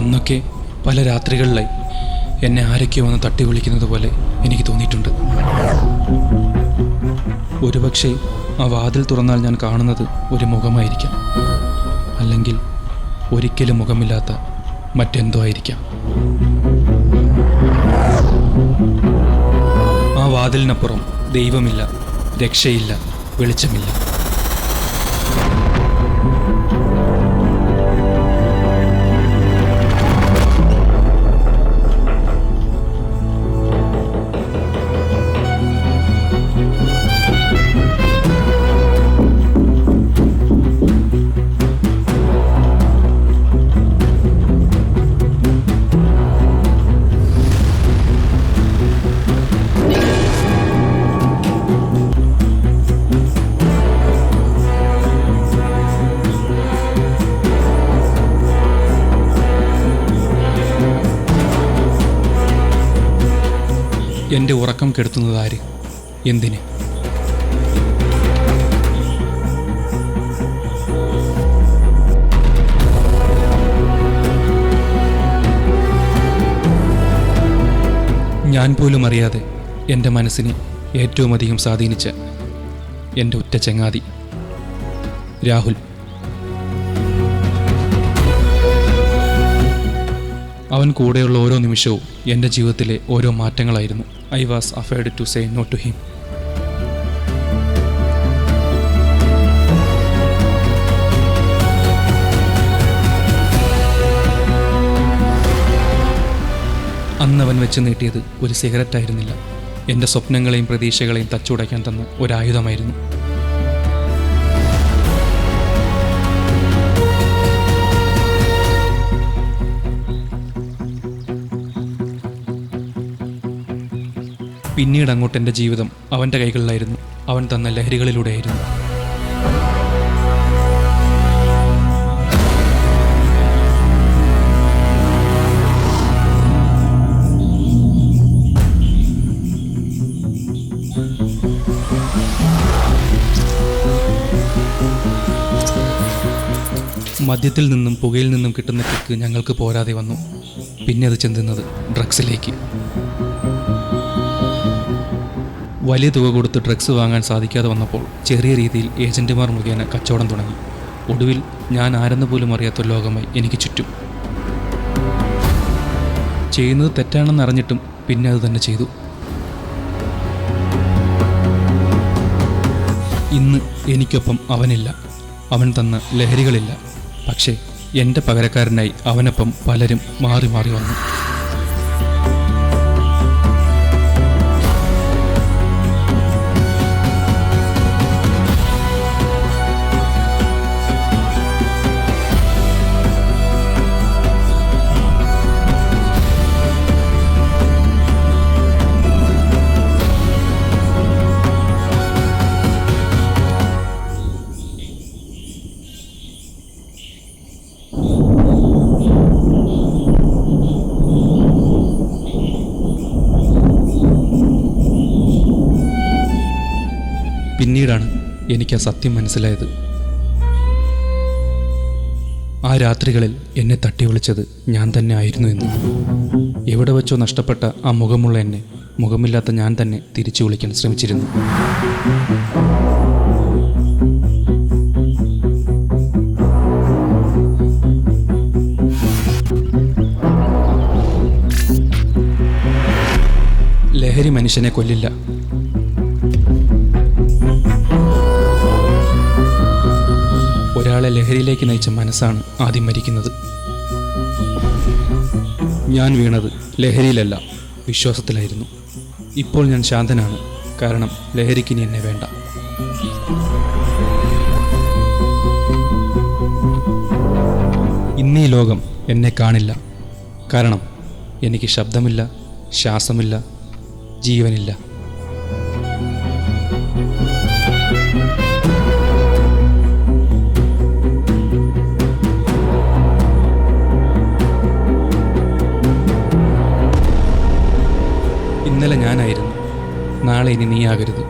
അന്നൊക്കെ പല രാത്രികളിലായി എന്നെ ആരൊക്കെയോ വന്ന് തട്ടി വിളിക്കുന്നത് പോലെ എനിക്ക് തോന്നിയിട്ടുണ്ട്. ഒരുപക്ഷെ ആ വാതിൽ തുറന്നാൽ ഞാൻ കാണുന്നത് ഒരു മുഖമായിരിക്കാം, അല്ലെങ്കിൽ ഒരിക്കലും മുഖമില്ലാത്ത മറ്റെന്തോ ആയിരിക്കാം. ആ വാതിലിനപ്പുറം ദൈവമില്ല, രക്ഷയില്ല, വെളിച്ചമില്ല. എൻ്റെ ഉറക്കം കെടുത്തുന്നത് ആര്? എന്തിന്? ഞാൻ പോലും അറിയാതെ എൻ്റെ മനസ്സിനെ ഏറ്റവും അധികം സ്വാധീനിച്ച എൻ്റെ ഒറ്റ ചങ്ങാതി രാഹുൽ. അവൻ കൂടെയുള്ള ഓരോ നിമിഷവും എൻ്റെ ജീവിതത്തിലെ ഓരോ മാറ്റങ്ങളായിരുന്നു. I was afraid to say no to him. അന്നവൻ വെച്ച് നീട്ടിയത് ഒരു സിഗരറ്റ് ആയിരുന്നില്ല, എൻ്റെ സ്വപ്നങ്ങളെയും പ്രതീക്ഷകളെയും തച്ചുടയ്ക്കാൻ തന്ന ഒരായുധമായിരുന്നു. പിന്നീട് അങ്ങോട്ട് എൻ്റെ ജീവിതം അവൻ്റെ കൈകളിലായിരുന്നു. അവൻ തന്ന ലഹരികളിലൂടെയായിരുന്നു. മദ്യത്തിൽ നിന്നും പുകയിൽ നിന്നും കിട്ടുന്ന കിക്ക് ഞങ്ങൾക്ക് പോരാതെ വന്നു. പിന്നെ അത് ചെന്തുന്നത് ഡ്രഗ്സിലേക്ക്. വലിയ തുക കൊടുത്ത് ഡ്രഗ്സ് വാങ്ങാൻ സാധിക്കാതെ വന്നപ്പോൾ ചെറിയ രീതിയിൽ ഏജന്റുമാർ മുഖേന കച്ചവടം തുടങ്ങി. ഒടുവിൽ ഞാൻ ആരെന്ന് പോലും അറിയാത്ത ലോകമായി എനിക്ക് ചുറ്റും. ചെയ്യുന്നത് തെറ്റാണെന്ന് അറിഞ്ഞിട്ടും പിന്നെ അത് തന്നെ ചെയ്തു. ഇന്ന് എനിക്കൊപ്പം അവനില്ല, അവൻ തന്ന ലഹരികളില്ല. പക്ഷേ എൻ്റെ പകരക്കാരനായി അവനൊപ്പം പലരും മാറി മാറി വന്നു. പിന്നീടാണ് എനിക്ക് ആ സത്യം മനസ്സിലായത്. ആ രാത്രികളിൽ എന്നെ തട്ടി വിളിച്ചത് ഞാൻ തന്നെ ആയിരുന്നു എന്ന്. എവിടെ വെച്ചോ നഷ്ടപ്പെട്ട ആ മുഖമുള്ള എന്നെ മുഖമില്ലാത്ത ഞാൻ തന്നെ തിരിച്ചു വിളിക്കാൻ ശ്രമിച്ചിരുന്നു. ലഹരി മനുഷ്യനെ കൊല്ലില്ല. ഒരാളെ ലഹരിയിലേക്ക് നയിച്ച മനസ്സാണ് ആദ്യം മരിക്കുന്നത്. ഞാൻ വീണത് ലഹരിയിലല്ല, വിശ്വാസത്തിലായിരുന്നു. ഇപ്പോൾ ഞാൻ ശാന്തനാണ്, കാരണം ലഹരിക്കിനി എന്നെ വേണ്ട. ഇന്നീ ലോകം എന്നെ കാണില്ല, കാരണം എനിക്ക് ശബ്ദമില്ല, ശ്വാസമില്ല, ജീവനില്ല. ഇന്നലെ ഞാനായിരുന്നു, നാളെ ഇനി നീയാകരുത്.